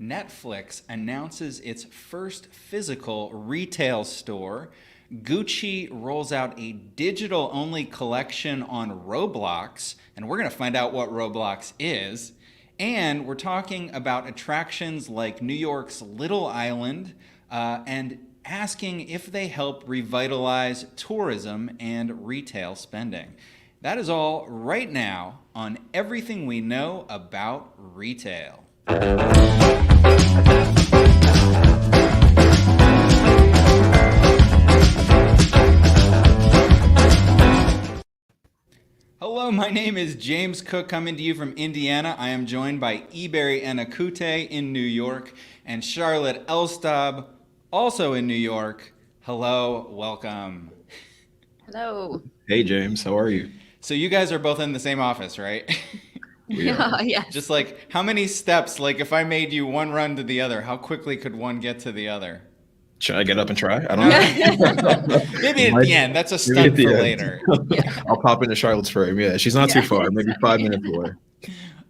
Netflix announces its first physical retail store. Gucci rolls out a digital only collection on Roblox, and we're going to find out what Roblox is. And we're talking about attractions like New York's Little Island and asking if they help revitalize tourism and retail spending. That is all right now on everything we know about retail. Hello, my name is James Cook, coming to you from Indiana. I am joined by Ebere and Anokute in New York and Charlotte Elstob, also in New York. Hello, welcome. Hello. Hey, James, how are you? So you guys are both in the same office, right? Yeah, yes. Just like, how many steps, like if I made you one run to the other, how quickly could one get to the other? Should I get up and try? I don't know. Maybe at the end. That's a stunt for later. Yeah. I'll pop into Charlotte's frame. Yeah, she's not too far, maybe 5 minutes away.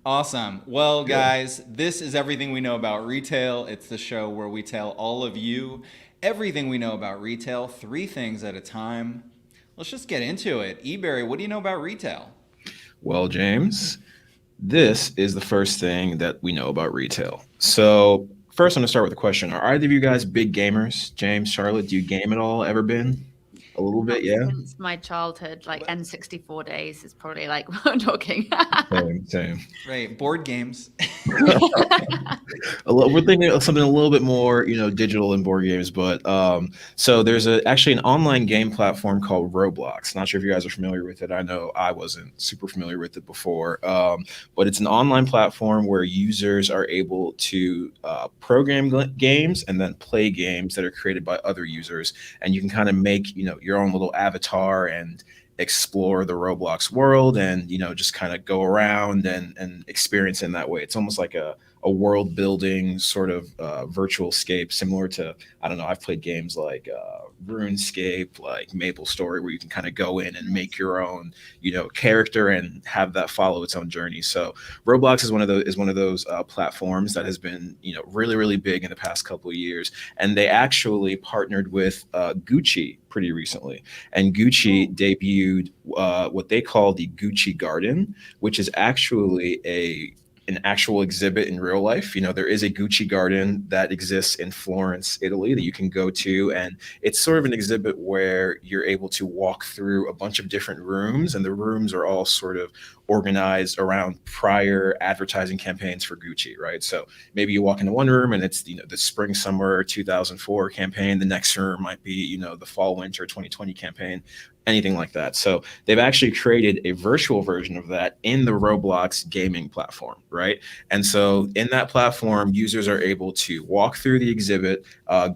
Awesome. Well, guys, this is Everything We Know About Retail. It's the show where we tell all of you everything we know about retail, 3 things at a time. Let's just get into it. Ebere, what do you know about retail? Well, James, this is the first thing that we know about retail. So first, I'm going to start with a question. Are either of you guys big gamers? James, Charlotte, do you game at all? Ever been? A little bit, yeah? Since my childhood, like N64 days is probably like what I'm talking. Same. Right, board games. We're thinking of something a little bit more, digital in board games. But so there's actually an online game platform called Roblox. Not sure if you guys are familiar with it. I know I wasn't super familiar with it before. But it's an online platform where users are able to program games and then play games that are created by other users. And you can kind of make, your own little avatar and explore the Roblox world and, just kind of go around and experience in that way. It's almost like a world building sort of virtual scape, similar to, I don't know, I've played games like RuneScape, like MapleStory, where you can kind of go in and make your own, character and have that follow its own journey. So Roblox is one of those platforms that has been, really, really big in the past couple of years. And they actually partnered with Gucci pretty recently. And Gucci debuted what they call the Gucci Garden, which is actually an actual exhibit in real life. There is a Gucci Garden that exists in Florence, Italy, that you can go to. And it's sort of an exhibit where you're able to walk through a bunch of different rooms, and the rooms are all sort of organized around prior advertising campaigns for Gucci, right? So maybe you walk into one room and it's, the spring, summer 2004 campaign. The next room might be, the fall, winter 2020 campaign, anything like that. So they've actually created a virtual version of that in the Roblox gaming platform, right? And so in that platform, users are able to walk through the exhibit,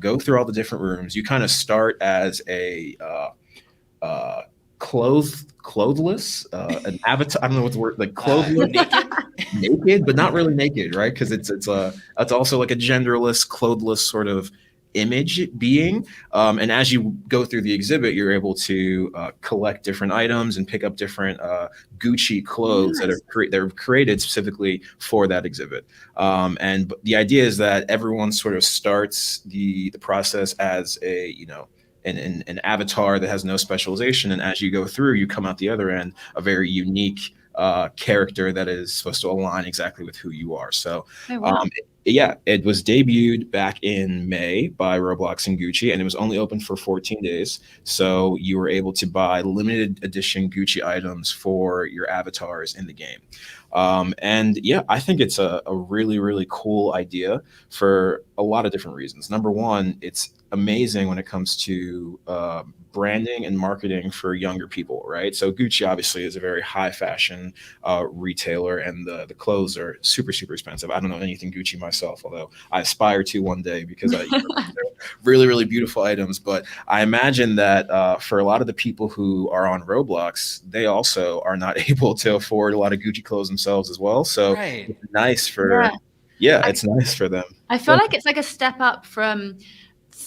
go through all the different rooms. You kind of start as a clothless, an avatar. I don't know what the word, like clothless, naked, but not really naked, right? Because it's also like a genderless, clothless sort of image being. And as you go through the exhibit, you're able to collect different items and pick up different Gucci clothes that are created specifically for that exhibit. And the idea is that everyone sort of starts the process as an avatar that has no specialization, and as you go through, you come out the other end a very unique character that is supposed to align exactly with who you are. So it was debuted back in May by Roblox and Gucci, and it was only open for 14 days. So you were able to buy limited edition Gucci items for your avatars in the game. I think it's a really, really cool idea for a lot of different reasons. Number one, it's amazing when it comes to branding and marketing for younger people, right? So Gucci obviously is a very high fashion retailer, and the clothes are super, super expensive. I don't know anything Gucci myself, although I aspire to one day because they're really, really beautiful items. But I imagine that for a lot of the people who are on Roblox, they also are not able to afford a lot of Gucci clothes themselves as well. So it's nice for, it's nice for them. I feel like it's like a step up from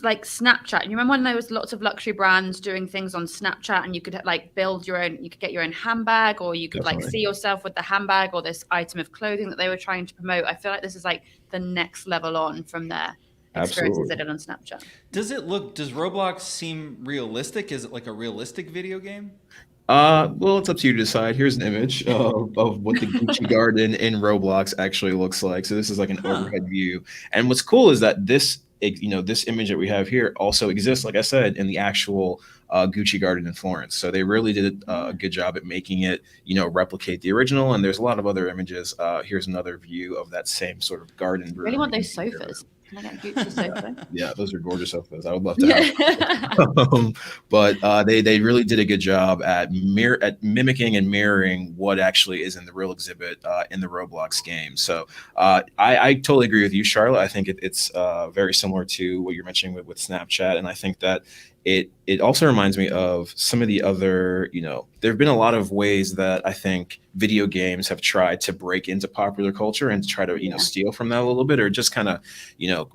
like Snapchat. You remember when there was lots of luxury brands doing things on Snapchat, and you could like build your own, you could get your own handbag, or you could like Definitely. see yourself with the handbag or this item of clothing that they were trying to promote. I feel like this is like the next level on from their experiences they Absolutely. did on Snapchat. Does Roblox seem realistic? Is it like a realistic video game? Well, it's up to you to decide. Here's an image of what the Gucci garden in Roblox actually looks like. So this is like an Huh. overhead view. And what's cool is that this image that we have here also exists, like I said, in the actual Gucci garden in Florence. So they really did a good job at making it, replicate the original. And there's a lot of other images. Here's another view of that same sort of garden Really room. want those sofas. Can I get a Gucci sofa? Yeah, those are gorgeous sofas. I would love to have. But they really did a good job at mimicking and mirroring what actually is in the real exhibit in the Roblox game. So I totally agree with you, Charlotte. I think it's very similar to what you're mentioning with Snapchat, and I think that it also reminds me of some of the other, there have been a lot of ways that I think video games have tried to break into popular culture and to try to, steal from that a little bit, or just kind of,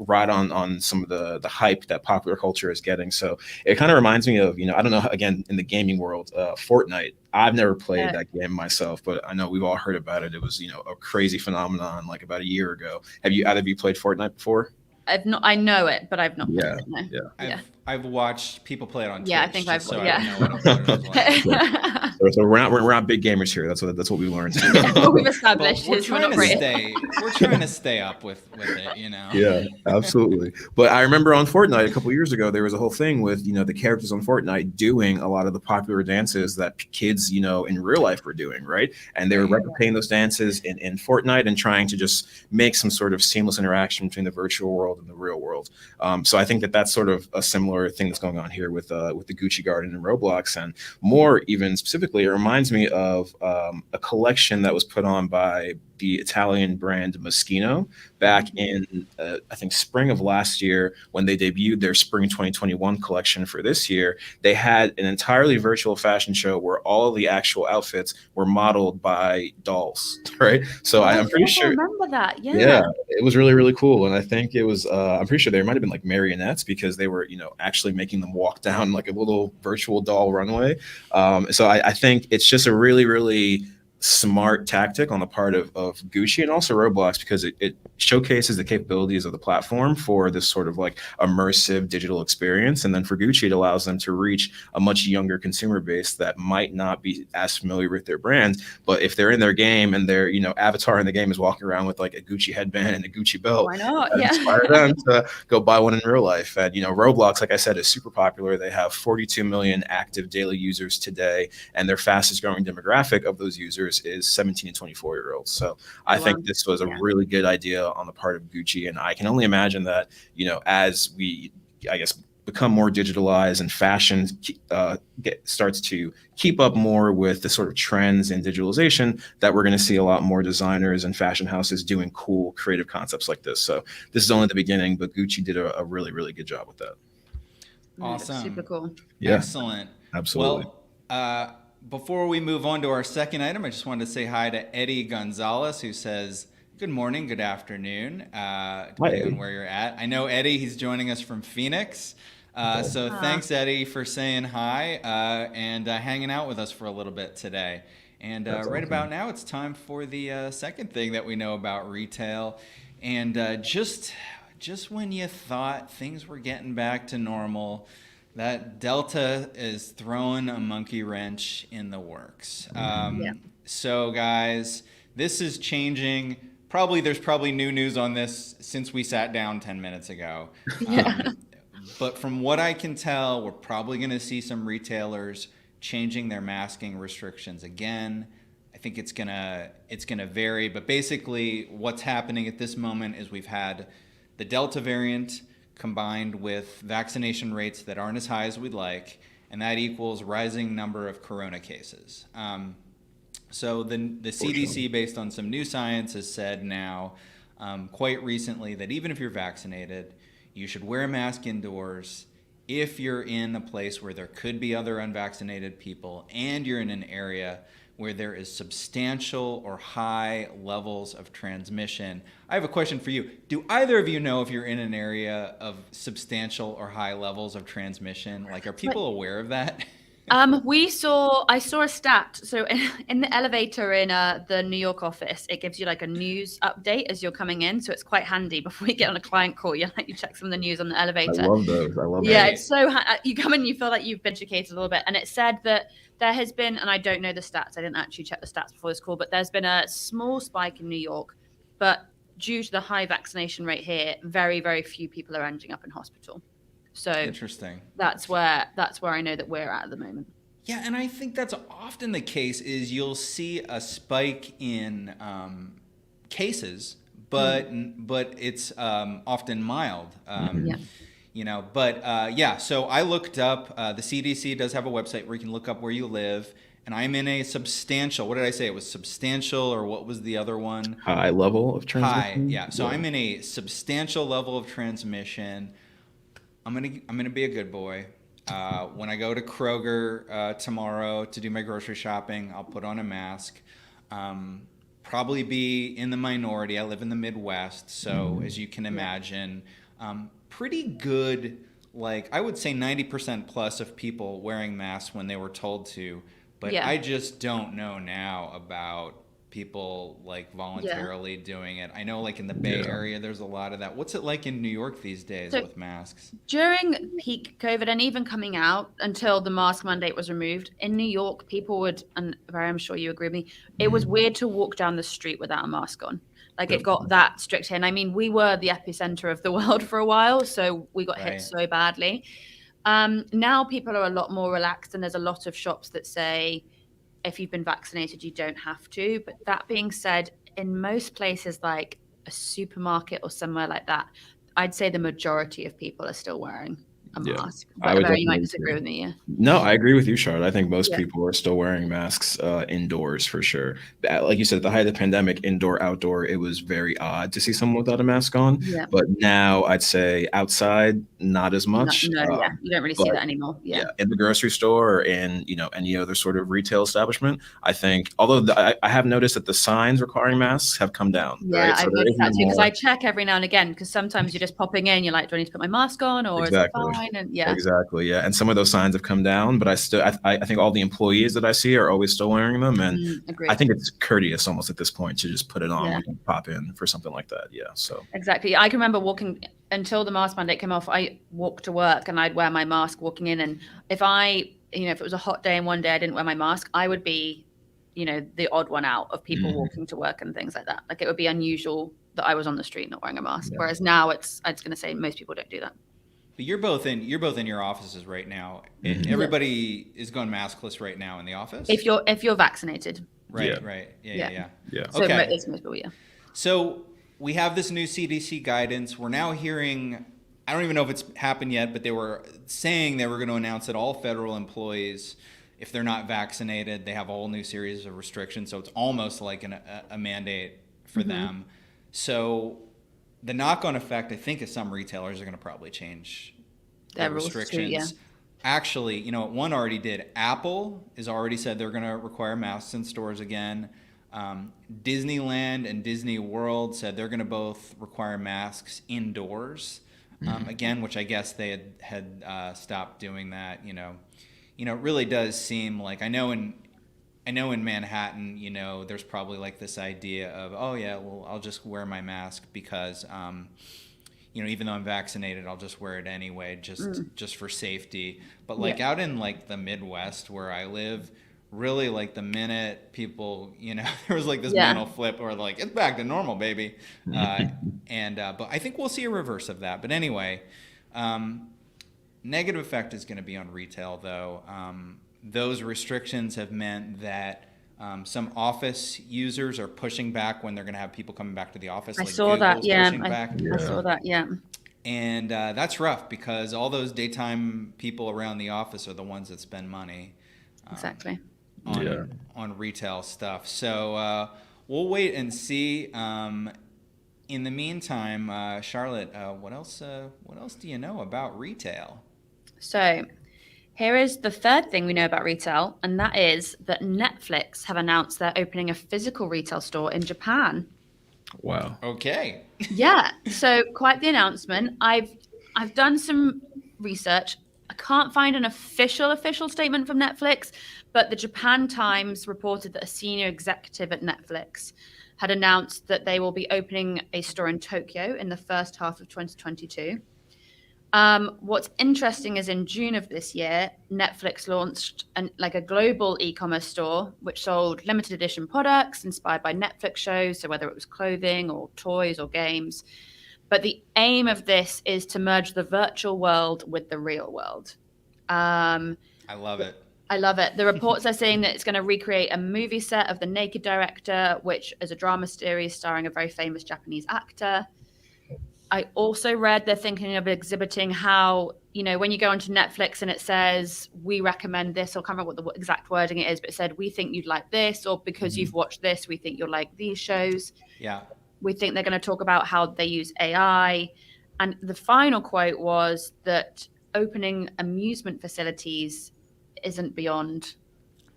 ride on some of the hype that popular culture is getting. So it kind of reminds me of, I don't know, again, in the gaming world, Fortnite. I've never played that game myself, but I know we've all heard about it. It was, a crazy phenomenon like about a year ago. Have you either of you played Fortnite before? I've not. I know it, but I've not. Yeah, played it, no. yeah. I've watched people play it on Twitch. Yeah, I think I've. So Yeah. I know what it was like. So we're not big gamers here. That's what we learned. What we've established We're is we're trying not to great. stay up with it, Yeah, absolutely. But I remember on Fortnite a couple years ago, there was a whole thing with, the characters on Fortnite doing a lot of the popular dances that kids, in real life were doing, right? And they were replicating those dances in Fortnite and trying to just make some sort of seamless interaction between the virtual world and the real world. So I think that that's sort of a similar thing that's going on here with the Gucci garden and Roblox, and more even specifically, it reminds me of a collection that was put on by the Italian brand Moschino back in, I think, spring of last year when they debuted their spring 2021 collection for this year. They had an entirely virtual fashion show where all of the actual outfits were modeled by dolls, right? So I'm pretty sure. I remember that. Yeah, it was really, really cool. And I think it was, I'm pretty sure there might have been like marionettes because they were, actually making them walk down like a little virtual doll runway. So I think it's just a really, really smart tactic on the part of Gucci and also Roblox, because it showcases the capabilities of the platform for this sort of like immersive digital experience. And then for Gucci, it allows them to reach a much younger consumer base that might not be as familiar with their brand. But if they're in their game and their, avatar in the game is walking around with like a Gucci headband and a Gucci belt, why not? inspire them to go buy one in real life. And, Roblox, like I said, is super popular. They have 42 million active daily users today, and their fastest growing demographic of those users is 17 to 24-year-olds. So I think this was a really good idea on the part of Gucci. And I can only imagine that, as we, I guess, become more digitalized and fashion starts to keep up more with the sort of trends in digitalization, that we're going to see a lot more designers and fashion houses doing cool, creative concepts like this. So this is only the beginning, but Gucci did a really, really good job with that. Awesome. Super cool. Yeah, excellent. absolutely. Well, before we move on to our second item, I just wanted to say hi to Eddie Gonzalez, who says, good morning, good afternoon, depending on where you're at. I know Eddie, he's joining us from Phoenix. So thanks, Eddie, for saying hi and hanging out with us for a little bit today. And right about now, it's time for the second thing that we know about retail. And just when you thought things were getting back to normal, that Delta is throwing a monkey wrench in the works. So, guys, this is changing. There's probably new news on this since we sat down 10 minutes ago. But from what I can tell, we're probably going to see some retailers changing their masking restrictions again. I think it's gonna vary. But basically, what's happening at this moment is we've had the Delta variant combined with vaccination rates that aren't as high as we'd like, and that equals rising number of corona cases. So the CDC, based on some new science, has said now quite recently that even if you're vaccinated, you should wear a mask indoors. If you're in a place where there could be other unvaccinated people and you're in an area where there is substantial or high levels of transmission. I have a question for you. Do either of you know if you're in an area of substantial or high levels of transmission? Like, are people aware of that? I saw a stat. So in the elevator in the New York office, it gives you like a news update as you're coming in. So it's quite handy before you get on a client call. You check some of the news on the elevator. I love those. I love Yeah, those. it's so you come in, you feel like you've been educated a little bit. And it said that there has been, and I don't know the stats, I didn't actually check the stats before this call, but there's been a small spike in New York. But due to the high vaccination rate here, very, very few people are ending up in hospital. So interesting. That's where I know that we're at the moment. Yeah, and I think that's often the case. Is you'll see a spike in cases, but it's often mild. So I looked up. The CDC does have a website where you can look up where you live, and I'm in a substantial. What did I say? It was substantial, or what was the other one? High level of transmission. High, yeah. So I'm in a substantial level of transmission. I'm gonna be a good boy. When I go to Kroger tomorrow to do my grocery shopping, I'll put on a mask. Probably be in the minority. I live in the Midwest, so as you can imagine, pretty good. Like, I would say 90% plus of people wearing masks when they were told to. But I just don't know now about people like voluntarily doing it. I know like in the Bay Area there's a lot of that. What's it like in New York these days with masks? During peak COVID and even coming out until the mask mandate was removed, in New York people would, and I'm sure you agree with me, it was weird to walk down the street without a mask on. Like it got that strict here. And I mean, we were the epicenter of the world for a while, so we got hit so badly. Now people are a lot more relaxed, and there's a lot of shops that say if you've been vaccinated, you don't have to. But that being said, in most places like a supermarket or somewhere like that, I'd say the majority of people are still wearing a mask. But you might disagree with me, No, I agree with you, Charlotte. I think most people are still wearing masks indoors for sure. Like you said, at the height of the pandemic, indoor, outdoor, it was very odd to see someone without a mask on. Yeah. But now I'd say outside, not as much. You don't really see that anymore. Yeah, in the grocery store or in any other sort of retail establishment, I think. Although I have noticed that the signs requiring masks have come down. Yeah, I've noticed that too, because I check every now and again, because sometimes you're just popping in, you're like, do I need to put my mask on, or is it fine? And Exactly. And some of those signs have come down, but I think all the employees that I see are always still wearing them, and I think it's courteous almost at this point to just put it on when you pop in for something like that. So exactly. I can remember walking until the mask mandate came off. I walked to work and I'd wear my mask walking in, and if it was a hot day and one day I didn't wear my mask, I would be the odd one out of people walking to work and things like that. Like, it would be unusual that I was on the street not wearing a mask, whereas now I was going to say most people don't do that. But you're both in your offices right now. Everybody is going maskless right now in the office. If you're vaccinated. Right. Yeah. So it's most people, So we have this new CDC guidance. We're now hearing, I don't even know if it's happened yet, but they were saying they were going to announce that all federal employees, if they're not vaccinated, they have a whole new series of restrictions. So it's almost like a mandate for them. So the knock-on effect, I think, is some retailers are going to probably change their restrictions. Too, Actually, one already did. Apple has already said they're going to require masks in stores again. Disneyland and Disney World said they're going to both require masks indoors. Again, which I guess they had stopped doing that. It really does seem like, I know in Manhattan, there's probably like this idea of, I'll just wear my mask because, even though I'm vaccinated, I'll just wear it anyway, just for safety. But like out in like the Midwest where I live, really, like the minute people, there was like this mental flip where like, it's back to normal, baby. But I think we'll see a reverse of that. But anyway, negative effect is going to be on retail though. Those restrictions have meant that some office users are pushing back when they're going to have people coming back to the office. I saw that, I saw that, And that's rough because all those daytime people around the office are the ones that spend money. Exactly. On retail stuff. So we'll wait and see. In the meantime, Charlotte, what else do you know about retail? So Here is the third thing we know about retail, and that is that Netflix have announced they're opening a physical retail store in Japan. Wow. Okay. Yeah, so quite the announcement. I've done some research. I can't find an official statement from Netflix, but the Japan Times reported that a senior executive at Netflix had announced that they will be opening a store in Tokyo in the first half of 2022. What's interesting is in June of this year, Netflix launched a global e-commerce store which sold limited edition products inspired by Netflix shows, so whether it was clothing or toys or games. But the aim of this is to merge the virtual world with the real world. I love it. I love it. The reports are saying that it's going to recreate a movie set of The Naked Director, which is a drama series starring a very famous Japanese actor. I also read they're thinking of exhibiting how, when you go onto Netflix and it says, we recommend this, or I can't remember what the exact wording it is, but it said, we think you'd like this, or because you've watched this, we think you'll like these shows. Yeah. We think they're going to talk about how they use AI. And the final quote was that opening amusement facilities isn't beyond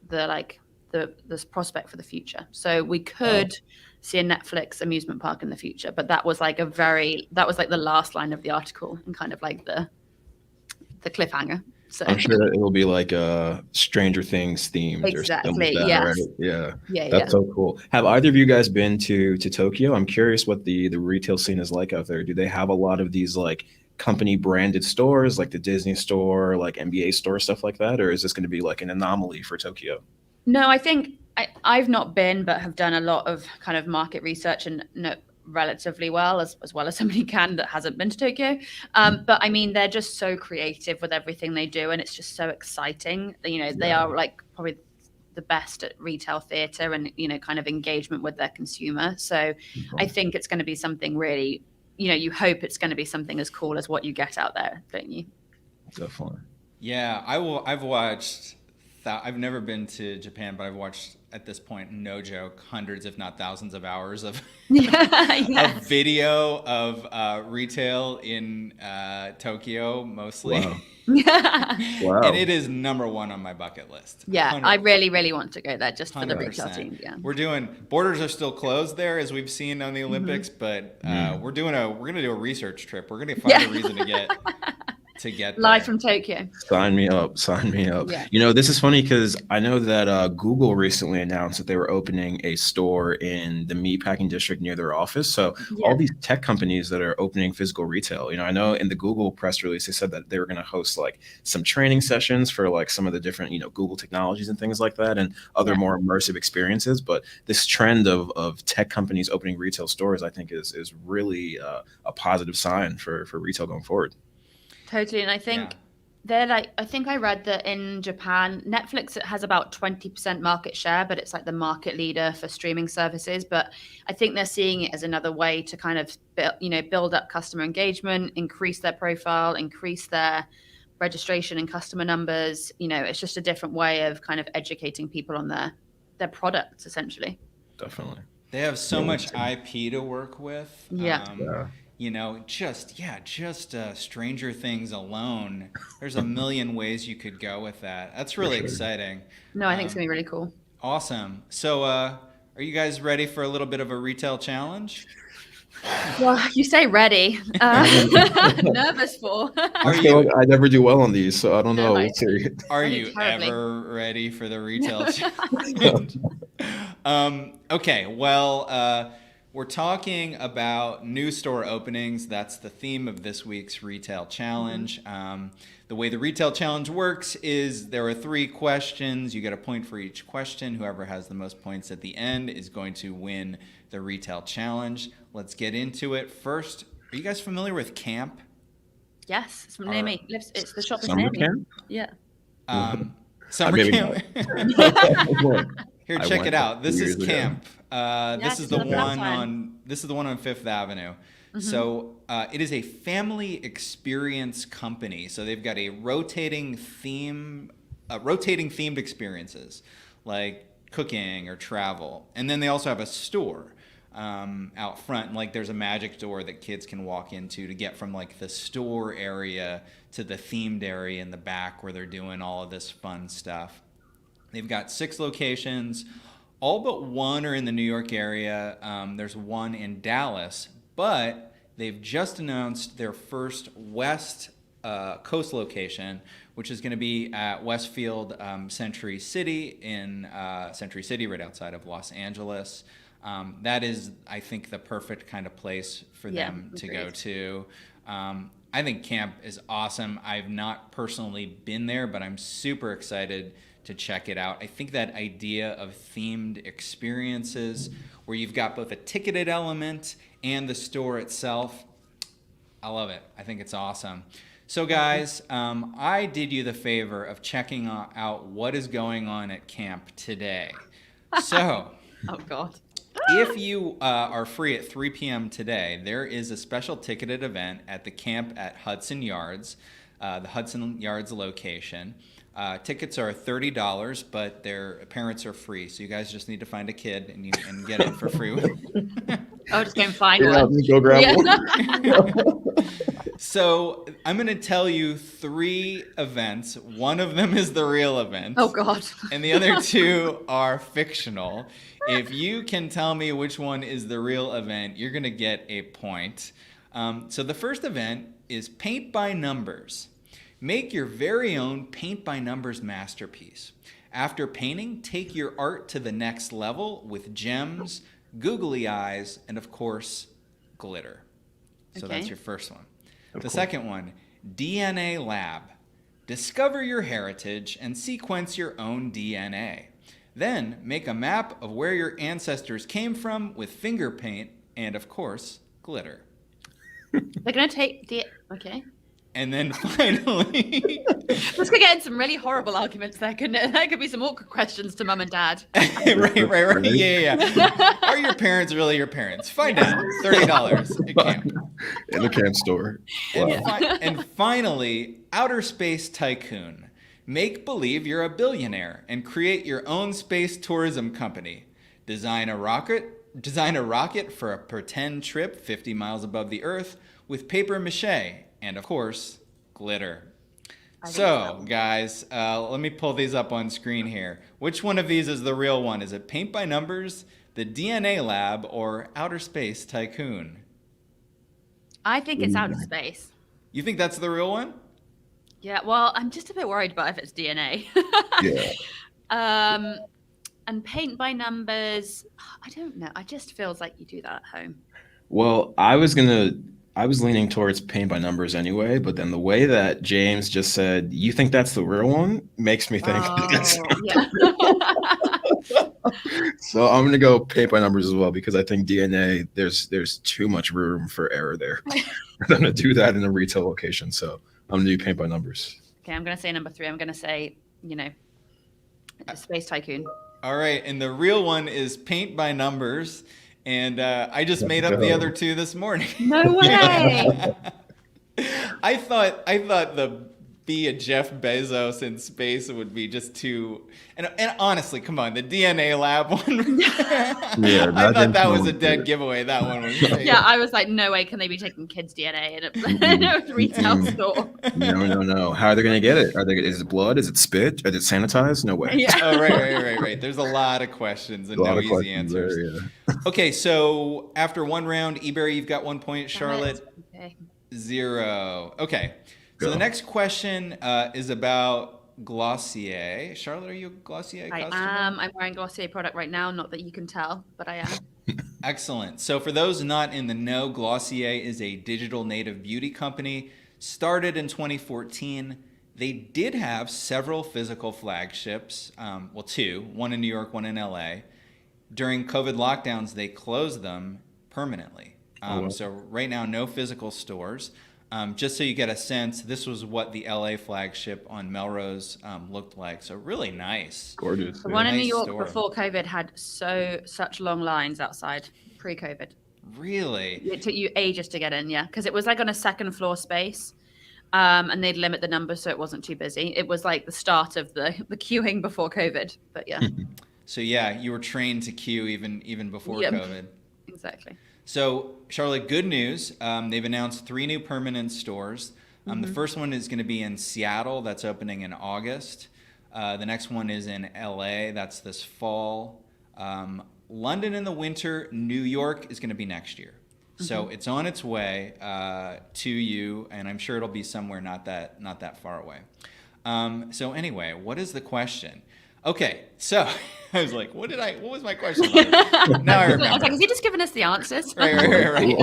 the prospect for the future. So we could see a Netflix amusement park in the future, but that was like the last line of the article and kind of like the cliffhanger. So I'm sure that it will be like a Stranger Things themed or something like that, yes. right? Yeah. Yeah, That's so cool. Have either of you guys been to Tokyo? I'm curious what the retail scene is like out there. Do they have a lot of these like company branded stores like the Disney store, like NBA store, stuff like that? Or is this going to be like an anomaly for Tokyo? No, I think I've not been, but have done a lot of kind of market research and know relatively well as well as somebody can that hasn't been to Tokyo. But I mean, they're just so creative with everything they do, and it's just so exciting. They are like probably the best at retail theater and kind of engagement with their consumer. So I think it's going to be something really, you hope it's going to be something as cool as what you get out there, don't you? Definitely. Yeah, I've watched. I've never been to Japan, but I've watched, at this point, no joke, hundreds, if not thousands of hours of of video of retail in Tokyo, mostly. Wow. Wow. And it is number one on my bucket list. Yeah, 100%. I really, really want to go there just for the 100%. retail team. Yeah, borders are still closed there, as we've seen on the Olympics, but we're gonna do a research trip. We're gonna find a reason to get live from Tokyo. Sign me up. Yeah. This is funny because I know that Google recently announced that they were opening a store in the meatpacking district near their office. So all these tech companies that are opening physical retail, I know in the Google press release, they said that they were going to host like some training sessions for like some of the different, Google technologies and things like that and other more immersive experiences. But this trend of tech companies opening retail stores, I think is really a positive sign for retail going forward. Totally. And I think I think I read that in Japan, Netflix has about 20% market share, but it's like the market leader for streaming services. But I think they're seeing it as another way to kind of, build up customer engagement, increase their profile, increase their registration and customer numbers. It's just a different way of kind of educating people on their products, essentially. Definitely. They have so much IP to work with. Just Stranger Things alone, there's a million ways you could go with that. That's really exciting. No, I think it's going to be really cool. Awesome. So are you guys ready for a little bit of a retail challenge? Well, you say ready. Nervous for. I never do well on these, so I don't know. Are you ever ready for the retail challenge? Okay, well... we're talking about new store openings. That's the theme of this week's Retail Challenge. The way the Retail Challenge works is there are 3 questions. You get a point for each question. Whoever has the most points at the end is going to win the Retail Challenge. Let's get into it. First, are you guys familiar with Camp? Yes, it's near me. It's the shop is Summer near Camp? me. Yeah. Summer Camp. Here, check it out. This is Camp. This is the one on Fifth Avenue. So it is a family experience company. So they've got a rotating themed experiences like cooking or travel, and then they also have a store. out front. And, like, there's a magic door that kids can walk into to get from, like, the store area to the themed area in the back where they're doing all of this fun stuff. They've got 6 locations. All but one are in the New York area. There's one in Dallas, but they've just announced their first West Coast location, which is going to be at Westfield Century City in Century City, right outside of Los Angeles. That is, I think, the perfect kind of place for them to go to. I think camp is awesome. I've not personally been there, but I'm super excited to check it out. I think that idea of themed experiences where you've got both a ticketed element and the store itself, I love it. I think it's awesome. So guys, I did you the favor of checking out what is going on at camp today. So, oh God. If you are free at 3 p.m. today, there is a special ticketed event at the camp at Hudson Yards, the Hudson Yards location. Tickets are $30, but their parents are free. So you guys just need to find a kid and get in for free. I'll just go and find one. Go grab one. So I'm going to tell you 3 events. One of them is the real event. Oh, God. And the other 2 are fictional. If you can tell me which one is the real event, you're going to get a point. So the first event is Paint by Numbers. Make your very own Paint by Numbers masterpiece. After painting, take your art to the next level with gems, googly eyes, and of course, glitter. So Okay. that's your first one. The second one, DNA Lab. Discover your heritage and sequence your own DNA. Then make a map of where your ancestors came from with finger paint and, of course, glitter. They're going to take the... Okay. And then finally... This could get in some really horrible arguments there, couldn't it? There could be some awkward questions to mum and dad. right. Yeah. Are your parents really your parents? Find out. $30 at camp. In the camp store. Wow. And finally, Outer Space Tycoon. Make believe you're a billionaire and create your own space tourism company. Design a rocket for a pretend trip 50 miles above the Earth with paper mache and, of course, glitter. So, guys, let me pull these up on screen here. Which one of these is the real one? Is it Paint by Numbers, the DNA Lab, or Outer Space Tycoon? I think it's outer space. You think that's the real one? Yeah, well, I'm just a bit worried about if it's DNA. Yeah. And Paint by Numbers, I don't know. I just feels like you do that at home. Well, I was leaning towards Paint by Numbers anyway, but then the way that James just said, "You think that's the real one?" makes me think that's yeah. So I'm gonna go Paint by Numbers as well because I think DNA there's too much room for error there. I'm gonna do that in a retail location, so I'm gonna do Paint by Numbers. Okay, I'm going to say number 3. I'm going to say, Space Tycoon. All right, and the real one is Paint by Numbers, and I just made up the other 2 this morning. No way! I thought the be a Jeff Bezos in space would be just too, and honestly, come on, the DNA Lab one. Yeah, I thought that was a dead giveaway. That one was. Yeah, I was like, no way can they be taking kids' DNA in a retail store. No. How are they gonna get it? Is it blood? Is it spit? Is it sanitized? No way. Yeah. Oh, right. There's a lot of questions and no easy answers. There, yeah. Okay, so after one round, Ebere, you've got 1 point. Charlotte, Okay. 0. Okay. So the next question is about Glossier. Charlotte, are you a Glossier customer? I am. I'm wearing Glossier product right now. Not that you can tell, but I am. Excellent. So for those not in the know, Glossier is a digital native beauty company. Started in 2014. They did have several physical flagships. 2. One in New York, one in LA. During COVID lockdowns, they closed them permanently. So right now, no physical stores. Just so you get a sense, this was what the LA flagship on Melrose looked like. So really nice. Gorgeous. The one in Nice New York store. before COVID had such long lines outside pre-COVID. Really? It took you ages to get in, yeah, because it was like on a second floor space, and they'd limit the numbers so it wasn't too busy. It was like the start of the queuing before COVID, but yeah. So yeah, you were trained to queue even before Yep. COVID. Exactly. So, Charlotte, good news. They've announced 3 new permanent stores. The first one is going to be in Seattle. That's opening in August. The next one is in LA. That's this fall. London in the winter. New York is going to be next year. So it's on its way to you, and I'm sure it'll be somewhere not that far away. So anyway, what is the question? Okay, so I was like, what was my question? Now I I was remember. like, has he just given us the answers? Right.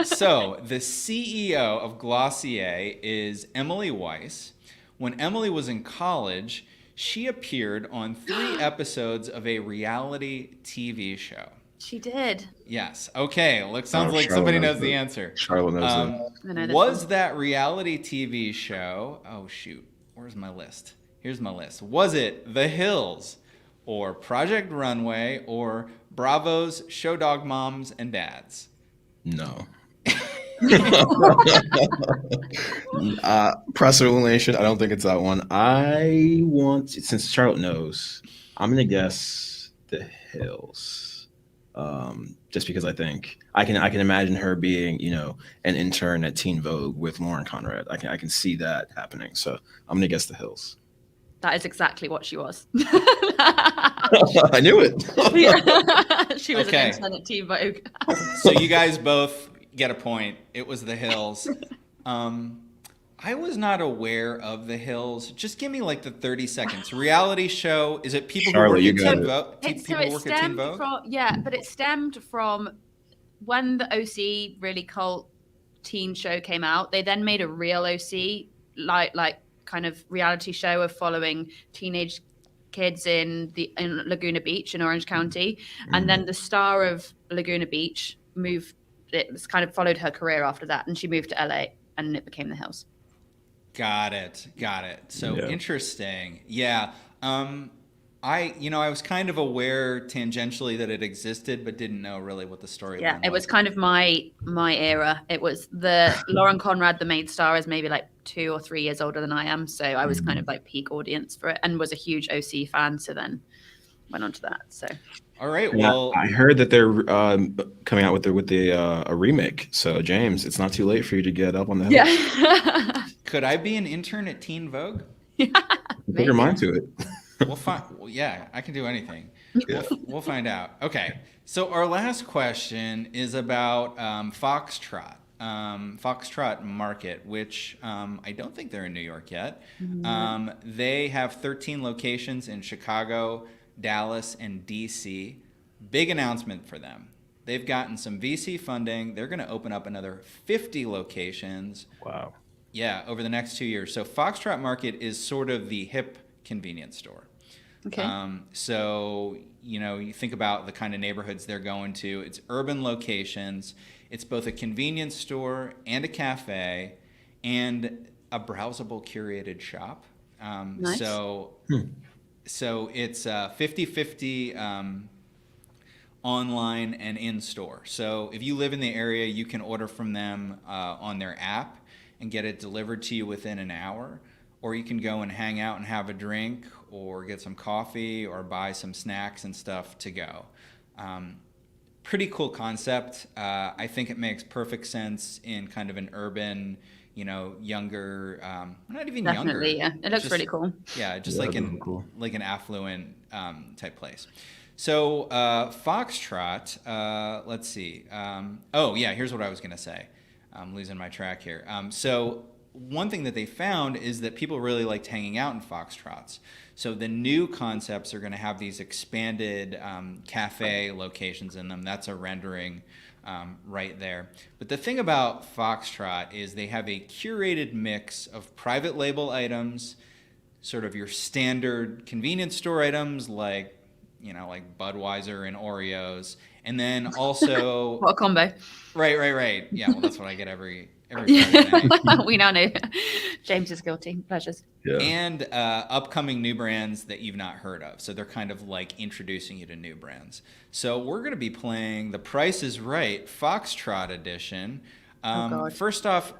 So the CEO of Glossier is Emily Weiss. When Emily was in college, she appeared on 3 episodes of a reality TV show. She did. Yes. Okay. Sounds like Charlotte somebody knows knows the it. answer. Charlotte knows I know this Was one. that reality TV show? Oh shoot. Where's my list? Here's my list. Was it The Hills, or Project Runway, or Bravo's Show Dog Moms and Dads? No. Press elimination. I don't think it's that one. Since Charlotte knows, I'm gonna guess The Hills. Just because I think I can imagine her being, an intern at Teen Vogue with Lauren Conrad. I can see that happening. So I'm gonna guess The Hills. That is exactly what she was. I knew it. She was Okay. an intern at Teen Vogue. So you guys both get a point. It was The Hills. I was not aware of The Hills. Just give me like the 30 seconds. Reality show. Is it people Charlotte, who you work got at Teen it. Vogue? People who work at Teen Vogue? But it stemmed from when the OC really cult teen show came out. They then made a real OC, like kind of reality show of following teenage kids in Laguna Beach in Orange County, and then the star of Laguna Beach moved. It was kind of followed her career after that, and she moved to LA, and it became The Hills. Got it. So Yeah. interesting. Yeah. I was kind of aware tangentially that it existed, but didn't know really what the story Yeah, it was kind of my era. It was Lauren Conrad, the main star, is maybe like 2 or 3 years older than I am, so I was kind of like peak audience for it, and was a huge OC fan. So then went on to that. So All right. Yeah, Well, I heard that they're coming out with a remake. So James, it's not too late for you to get up on the hill. yeah, could I be an intern at Teen Vogue? Put your mind to it. We'll find. Well, yeah, I can do anything. Yeah. We'll find out. Okay. So our last question is about Foxtrot. Foxtrot Market, which I don't think they're in New York yet. They have 13 locations in Chicago, Dallas, and DC. Big announcement for them. They've gotten some VC funding. They're going to open up another 50 locations. Wow. Yeah, over the next 2 years. So Foxtrot Market is sort of the hip convenience store. okay. So, you think about the kind of neighborhoods they're going to. It's urban locations. It's both a convenience store and a cafe and a browsable curated shop. Nice. So it's 50-50 online and in-store. So if you live in the area, you can order from them on their app and get it delivered to you within an hour. Or you can go and hang out and have a drink or get some coffee or buy some snacks and stuff to go. Pretty cool concept. I think it makes perfect sense in kind of an urban, younger, not even Definitely, younger. yeah. It looks just- really cool. Yeah, just Yeah, like that'd be cool. an affluent type place. So Foxtrot, let's see. Here's what I was gonna say. I'm losing my track here. So one thing that they found is that people really liked hanging out in Foxtrots. So the new concepts are going to have these expanded cafe locations in them. That's a rendering right there. But the thing about Foxtrot is they have a curated mix of private label items, sort of your standard convenience store items like Budweiser and Oreos, and then also What a combo. right. Yeah, well, that's what I get every Friday night. We now know James is guilty. Pleasures. Yeah. And upcoming new brands that you've not heard of. So they're kind of like introducing you to new brands. So we're going to be playing The Price is Right Foxtrot Edition. God. First off,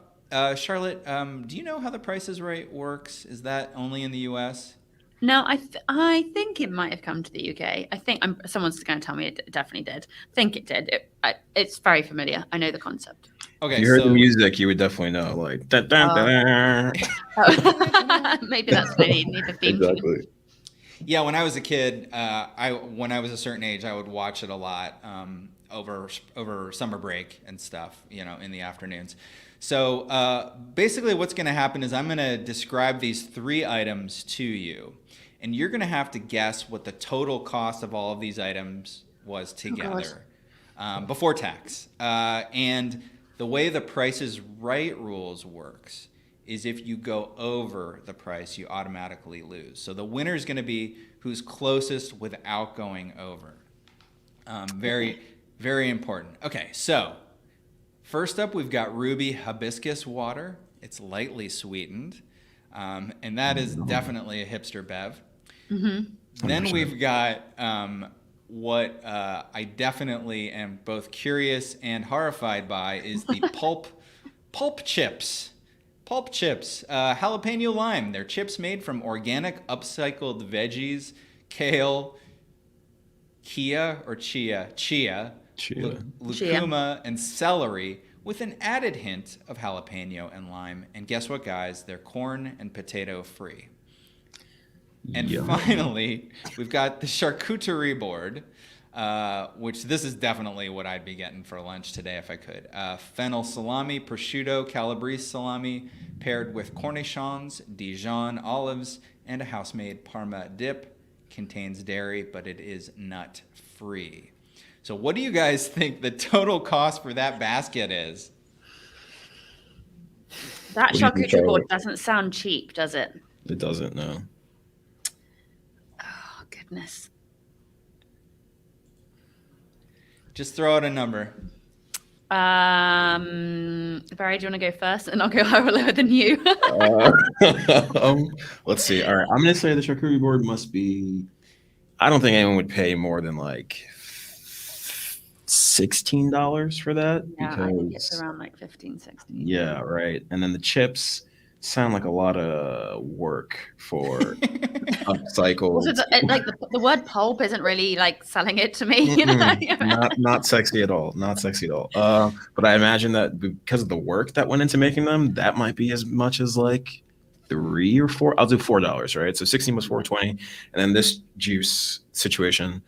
Charlotte, do you know how The Price is Right works? Is that only in the U.S.? No, I think it might have come to the UK. I think someone's going to tell me it definitely did. I think it did. It's very familiar. I know the concept. If Okay, you heard the so music, you would definitely know. Like, dun, dun, dun. Maybe that's what I need the theme tune. Exactly. yeah, when I was a kid, when I was a certain age, I would watch it a lot over summer break and stuff, in the afternoons. So basically, what's going to happen is I'm going to describe these 3 items to you, and you're going to have to guess what the total cost of all of these items was together before tax. And the way the Price is Right rules works is if you go over the price, you automatically lose. So the winner is going to be who's closest without going over. Very, very important. Okay, so first up, we've got Ruby Hibiscus Water. It's lightly sweetened, and that is definitely a hipster bev. Mm-hmm. Then we've got what I definitely am both curious and horrified by is the pulp chips. Pulp chips, jalapeno lime. They're chips made from organic upcycled veggies, kale, chia, lucuma, and celery, with an added hint of jalapeno and lime. And guess what, guys? They're corn and potato free. And finally, we've got the charcuterie board, which this is definitely what I'd be getting for lunch today if I could. Fennel salami, prosciutto, calabrese salami, paired with cornichons, Dijon olives, and a house-made Parma dip. Contains dairy, but it is nut-free. So what do you guys think the total cost for that basket is? That charcuterie board doesn't sound cheap, does it? It doesn't, no. Oh, goodness. Just throw out a number. Barry, do you want to go first? And I'll go higher or lower than you. Let's see. All right. I'm going to say the charcuterie board must be, I don't think anyone would pay more than like $16 for that. Yeah, I think it's around like 15, 16. Yeah, right. And then the chips sound like a lot of work for upcycled. Also, the word pulp isn't really like selling it to me. You know? Not sexy at all. Not sexy at all. But I imagine that because of the work that went into making them, that might be as much as like $3 or $4. I'll do $4, right? So 16 was $4.20, and then this juice situation,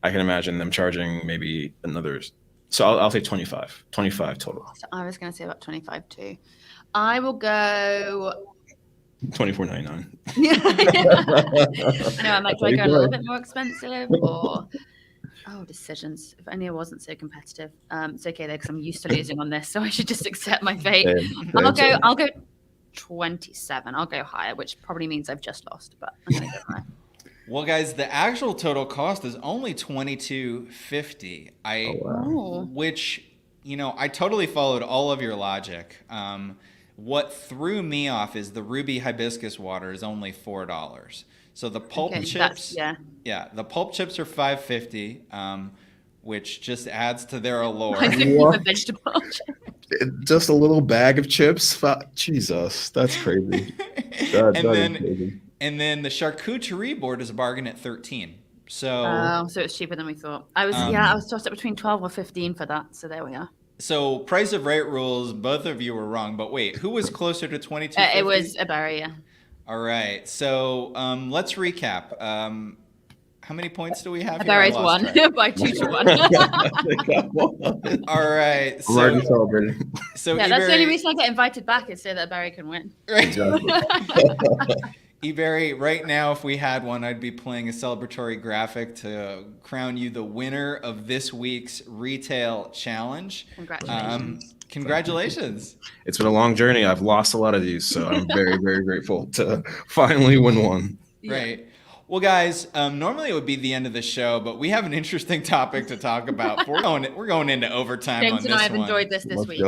I can imagine them charging maybe another. So I'll say 25 total. So I was going to say about 25 too. I will go $24.99. I know. I'm like, do I go a little bit more expensive or? Oh, decisions. If only I wasn't so competitive. It's okay though, because I'm used to losing on this, so I should just accept my fate. I'll go 27. I'll go higher, which probably means I've just lost, but I'm gonna go higher. Well, guys, the actual total cost is only $22.50. Which, I totally followed all of your logic. What threw me off is the Ruby Hibiscus water is only $4. So the pulp chips, the pulp chips are $5.50, which just adds to their allure. Vegetable just a little bag of chips. Jesus, that's crazy. And then the charcuterie board is a bargain at $13. So it's cheaper than we thought. I was tossed up between 12 or 15 for that. So there we are. So Price of Right rules, both of you were wrong. But wait, who was closer to $22.50? It was Ebere, yeah. All right. So let's recap. How many points do we have here? Ebere's won by 2-1. All right. I'm already celebrating. So yeah, that's the only reason I get invited back is so that Ebere can win. Right. Ebere, right now, if we had one, I'd be playing a celebratory graphic to crown you the winner of this week's retail challenge. Congratulations. It's been a long journey. I've lost a lot of these, so I'm very, very grateful to finally win one. Right. Well, guys, normally it would be the end of the show, but we have an interesting topic to talk about. We're going into overtime James on this and I have one. enjoyed this week.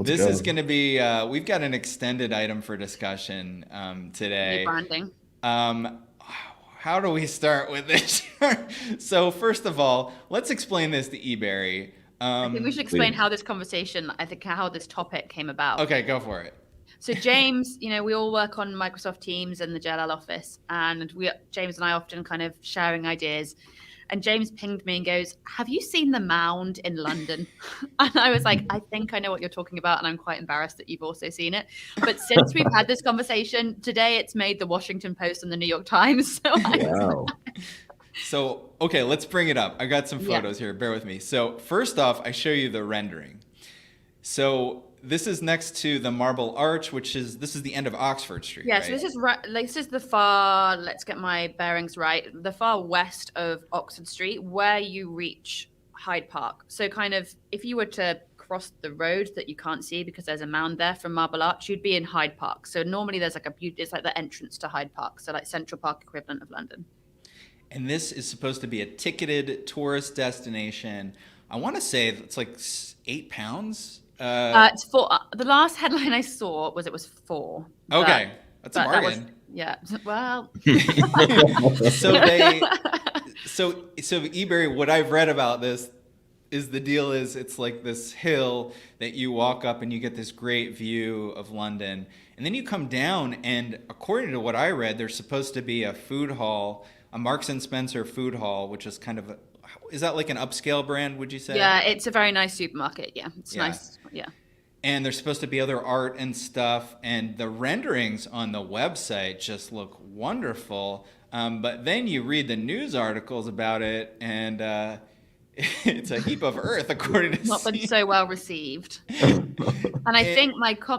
This is going to be, we've got an extended item for discussion today. Branding. How do we start with this? So first of all, let's explain this to Ebere. I think we should explain how this topic came about. Okay, go for it. So James, we all work on Microsoft Teams and the JLL office, and James and I often kind of sharing ideas. And James pinged me and goes, "Have you seen the Mound in London?" And I was like, "I think I know what you're talking about, and I'm quite embarrassed that you've also seen it." But since we've had this conversation today, it's made the Washington Post and the New York Times. So Wow. So, okay, let's bring it up. I got some photos here. Bear with me. So first off, I show you the rendering. So this is next to the Marble Arch, this is the end of Oxford Street. Yeah, right? so this is the far, let's get my bearings right, the far west of Oxford Street, where you reach Hyde Park. So kind of, if you were to cross the road that you can't see because there's a mound there from Marble Arch, you'd be in Hyde Park. So normally there's it's like the entrance to Hyde Park, so like Central Park equivalent of London. And this is supposed to be a ticketed tourist destination. I want to say it's like £8. It's 4. The last headline I saw was it was 4. Okay, that's a bargain. Well. So Ebere, what I've read about this is it's like this hill that you walk up and you get this great view of London, and then you come down, and according to what I read, there's supposed to be a food hall, a Marks and Spencer food hall, which is kind of is that like an upscale brand, would you say? Yeah, it's a very nice supermarket. Yeah, it's nice. Yeah. And there's supposed to be other art and stuff, and the renderings on the website just look wonderful. But then you read the news articles about it, and it's a heap of earth, according to not been so well received. And I think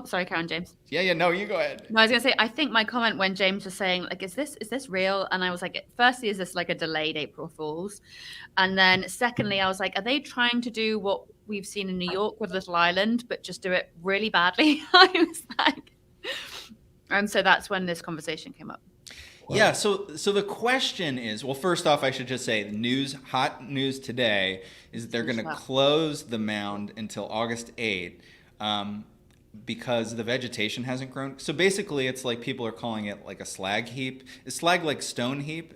sorry, Karen, James. Yeah, no, you go ahead. No, I was gonna say, I think my comment when James was saying, like, is this real? And I was like, firstly, is this like a delayed April Fool's? And then secondly, I was like, are they trying to do what we've seen in New York with Little Island, but just do it really badly? I was like, and so that's when this conversation came up. Wow. Yeah, so the question is, well, first off, I should just say, hot news today is that they're going to close the Mound until August 8th because the vegetation hasn't grown. So basically, it's like people are calling it like a slag heap. Is slag like stone heap?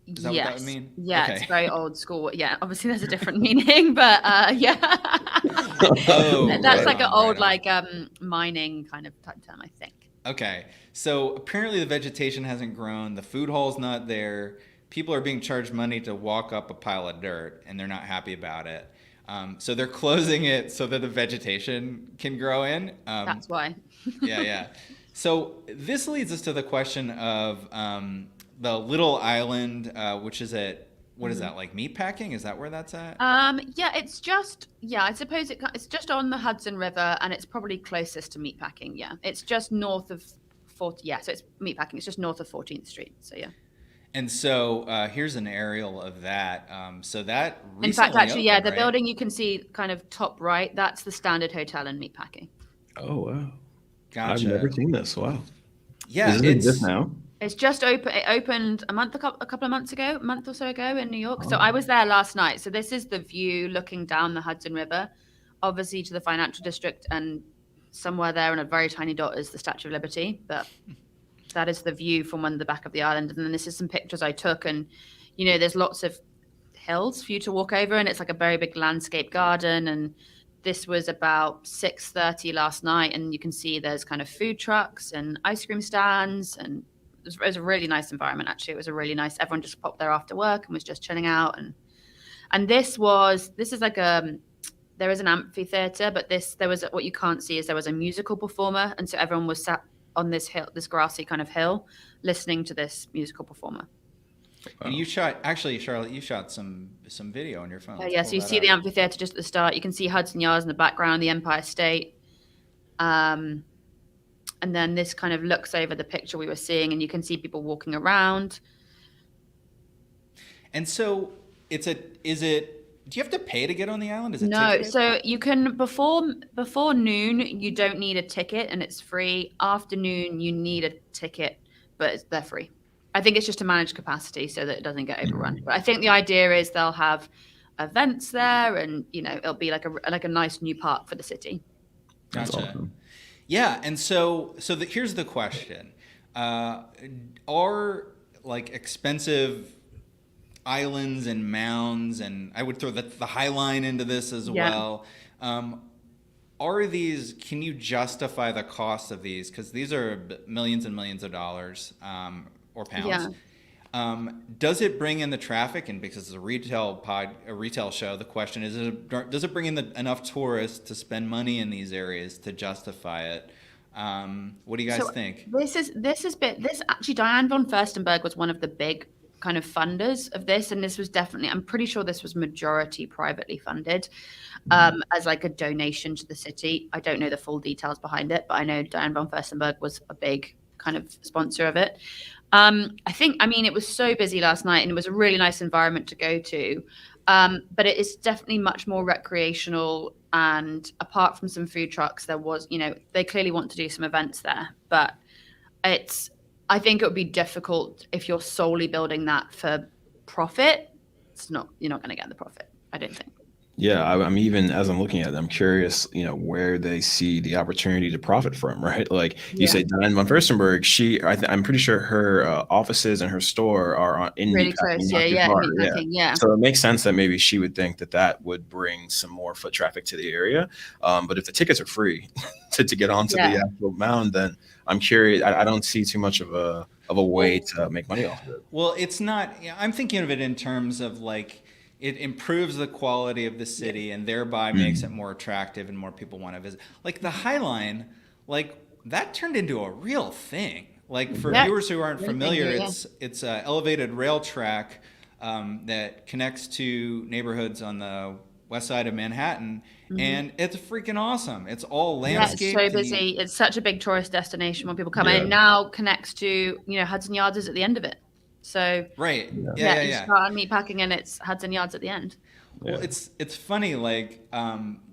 Is that what that would mean? Yeah, okay. It's very old school. Yeah, obviously there's a different meaning, but yeah. That's like an old mining kind of type term, I think. Okay, so apparently the vegetation hasn't grown, the food hall's not there, people are being charged money to walk up a pile of dirt, and they're not happy about it. So they're closing it so that the vegetation can grow in. That's why. Yeah. So this leads us to the question of the Little Island, which is what is that, like meatpacking? Is that where that's at? Yeah, it's just, I suppose it's just on the Hudson River, and it's probably closest to meatpacking. Yeah, it's just north of 40. Yeah, so it's meatpacking. It's just north of 14th Street. So yeah. And so here's an aerial of that. So that recently in fact, actually, opened, the right? building you can see kind of top right, that's the Standard Hotel in meatpacking. Oh wow! Gotcha. I've never seen this. Wow. Yeah, Isn't it just now? It's just open. It opened a couple of months ago, a month or so ago in New York. Oh. So I was there last night. So this is the view looking down the Hudson River, obviously to the financial district, and somewhere there in a very tiny dot is the Statue of Liberty. But that is the view from the back of the island. And then this is some pictures I took, and there's lots of hills for you to walk over, and it's like a very big landscape garden. And this was about 6:30 last night, and you can see there's kind of food trucks and ice cream stands, and it was a really nice environment, actually. It was a really nice, everyone just popped there after work and was just chilling out. And this is like there is an amphitheater, but there was, what you can't see is there was a musical performer. And so everyone was sat on this hill, this grassy kind of hill, listening to this musical performer. And you shot, actually, Charlotte, you shot some video on your phone. Yeah, so you see the amphitheater just at the start. You can see Hudson Yards in the background, the Empire State. And then this kind of looks over the picture we were seeing, and you can see people walking around. And so do you have to pay to get on the island? Is it no, ticketed? So you can, before noon, you don't need a ticket and it's free. After noon, you need a ticket, but they're free. I think it's just to manage capacity so that it doesn't get overrun. But I think the idea is they'll have events there, and it'll be like a nice new park for the city. Gotcha. Awesome. Yeah, and so here's the question: are like expensive islands and mounds, and I would throw the High Line into this as well. can you justify the cost of these? Because these are millions and millions of dollars or pounds. Yeah. Does it bring in the traffic? And because it's a retail show, the question is, does it bring in enough tourists to spend money in these areas to justify it? What do you guys think? This actually, Diane von Furstenberg was one of the big kind of funders of this, and this was definitely, I'm pretty sure this was majority privately funded, as like a donation to the city. I don't know the full details behind it, but I know Diane von Furstenberg was a big kind of sponsor of it. I mean, it was so busy last night, and it was a really nice environment to go to. But it is definitely much more recreational. And apart from some food trucks, there was, they clearly want to do some events there. But I think it would be difficult if you're solely building that for profit. You're not going to get the profit, I don't think. Yeah, I'm even as I'm looking at it, I'm curious, where they see the opportunity to profit from, right? Like you say, Diane von Furstenberg, I'm pretty sure her offices and her store are in really Meatpacking, close. not too Yeah, far. Meatpacking, yeah. So it makes sense that maybe she would think that would bring some more foot traffic to the area. But if the tickets are free to get onto the actual mound, then I'm curious. I don't see too much of a way to make money off of it. Well, it's not. I'm thinking of it in terms of like, it improves the quality of the city and thereby makes it more attractive and more people want to visit. Like the High Line, like that turned into a real thing. Like for viewers who aren't familiar, it's an elevated rail track that connects to neighborhoods on the west side of Manhattan, and it's freaking awesome. It's all landscaped. Yeah, it's so busy. It's such a big tourist destination when people come in. It now connects to, Hudson Yards is at the end of it. So right, you start on Meatpacking and it's Hudson Yards at the end. Well, it's funny. Like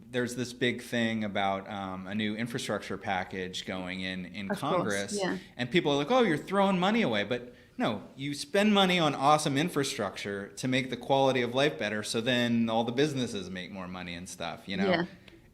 there's this big thing about a new infrastructure package going in Congress, and people are like, "Oh, you're throwing money away," but no, you spend money on awesome infrastructure to make the quality of life better. So then all the businesses make more money and stuff.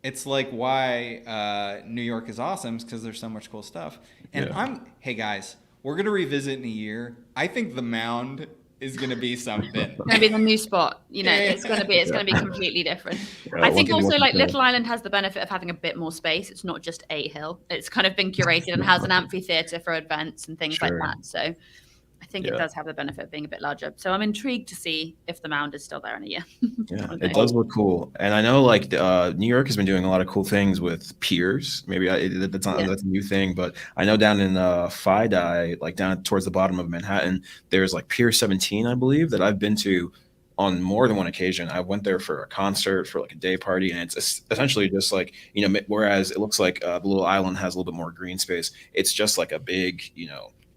It's like why New York is awesome is because there's so much cool stuff. And hey guys. We're going to revisit in a year. I think the Mound is going to be something. It's going to be the new spot. It's going to be completely different. I think also like Little Island has the benefit of having a bit more space. It's not just a hill. It's kind of been curated and has an amphitheater for events and things like that. So I think it does have the benefit of being a bit larger. So I'm intrigued to see if the Mound is still there in a year. It does look cool. And I know like New York has been doing a lot of cool things with piers. Maybe that's a new thing, but I know down in FiDi, like down towards the bottom of Manhattan, there's like Pier 17, I believe, that I've been to on more than one occasion. I went there for a concert, for like a day party, and it's essentially just like, whereas it looks like the little island has a little bit more green space, it's just like a big,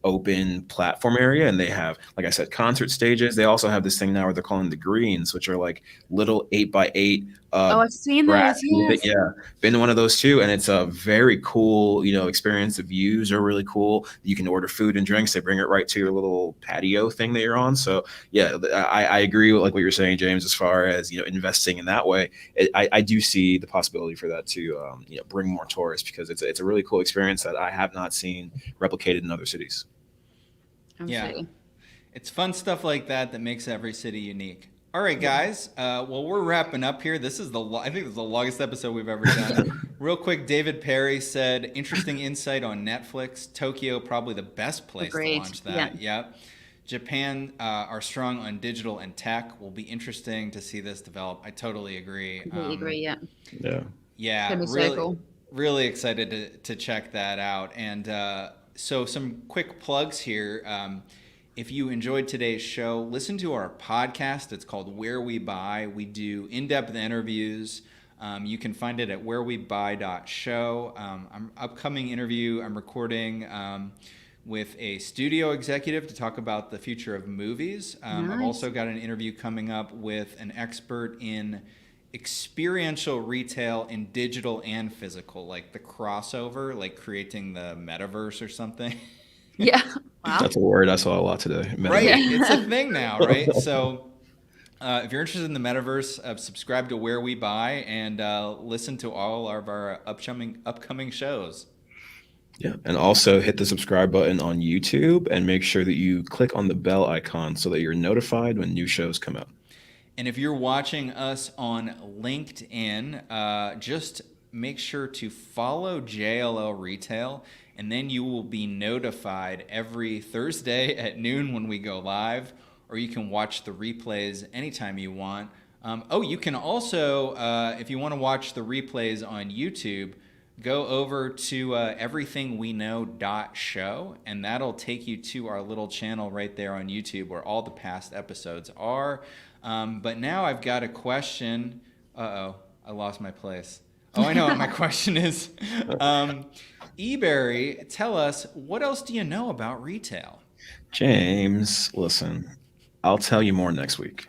open platform area, and they have, like I said, concert stages. They also have this thing now where they're calling the greens, which are like little 8x8 I've seen those. Been to one of those too, and it's a very cool experience. The views are really cool. You can order food and drinks. They bring it right to your little patio thing that you're on. So I agree with like what you're saying, James, as far as investing in that way. I do see the possibility for that to bring more tourists, because it's a really cool experience that I have not seen replicated in other cities. Absolutely. It's fun stuff like that makes every city unique. All right, guys. Well, we're wrapping up here. This is I think this is the longest episode we've ever done. Real quick, David Perry said, interesting insight on Netflix. Tokyo, probably the best place to launch that. Yep. Japan are strong on digital and tech. Will be interesting to see this develop. I totally agree. Completely agree, Yeah, really, so cool. Really excited to check that out. And so some quick plugs here. If you enjoyed today's show, listen to our podcast. It's called Where We Buy. We do in-depth interviews. You can find it at wherewebuy.show. Upcoming interview I'm recording with a studio executive to talk about the future of movies. Nice. I've also got an interview coming up with an expert in experiential retail in digital and physical, like the crossover, like creating the metaverse or something. Yeah. Wow. That's a word I saw a lot today. Right. It's a thing now, right? So if you're interested in the metaverse, subscribe to Where We Buy and listen to all of our upcoming shows. Yeah. And also hit the subscribe button on YouTube and make sure that you click on the bell icon so that you're notified when new shows come out. And if you're watching us on LinkedIn, just make sure to follow JLL Retail, and then you will be notified every Thursday at noon when we go live, or you can watch the replays anytime you want. You can also, if you want to watch the replays on YouTube, go over to everythingweknow.show, and that'll take you to our little channel right there on YouTube where all the past episodes are. But now I've got a question. Uh-oh, I lost my place. Oh, I know what my question is. Ebere, tell us, what else do you know about retail? James, listen, I'll tell you more next week.